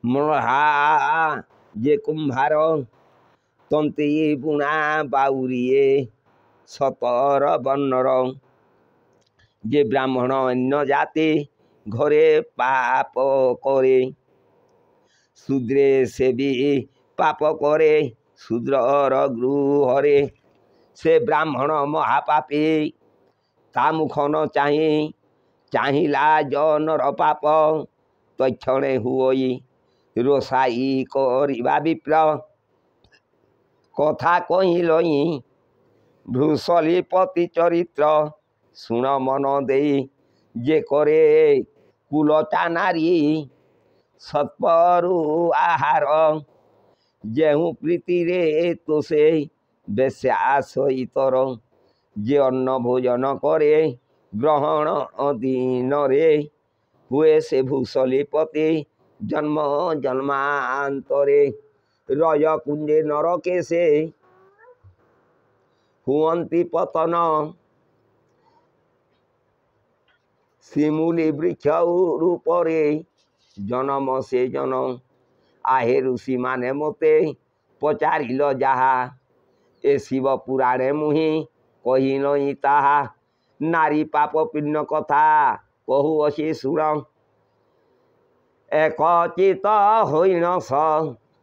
महा जे कुंभार तंती बुणा बाउरिए सतर वर्णर जे ब्राह्मण अन्य जाति घरे पाप करे शूद्रे से भी पाप करे शूद्रर गृहरे से ब्राह्मण महापापी ता मुख न चाहिला जनर पाप तक्षणे हुई रोषाई करिबा विप्र कथा कहिलई भ्रूसलीपति चरित्र शुण मन देई जे करे कुलटा नारी सत्परु आहार जेहू प्रीति रे तोसे बेश्या सहितर जे अन्न भोजन करे ग्रहण दिन रे हुए से भूसलीपति जन्म जन्मांतरे रज कुंजे नरके से हुअंती पतन शिमूली वृक्ष रूपरे जन्म से जन्म आहे ऋषि माने मते पचारिल जहा ए शिव पुराणे मुहि कही नई ताहा नारी पाप पुण्य कथा कहूअसी शुण एक चित होइन स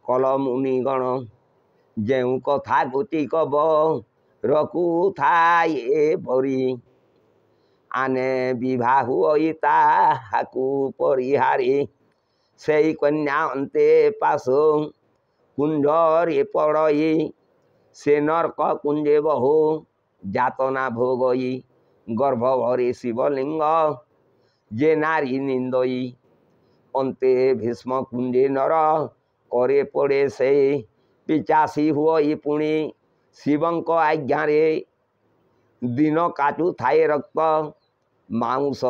कल मुनिगण जेउ कथा गोटिक रकु थाए भरी आने विवाह हुई ताहाकु परिहारी से कन्या अंते पासो कुंजरे पड़ई से नरक कुंजे बहु जातना भोगई गर्भ भरी शिवलिंग जे नारी निंदई अंते भीष्म कुंजे नर करे पड़े से पिचासी हुई पुणी शिवंक आज्ञा दिन काटू थाए रक्त मांस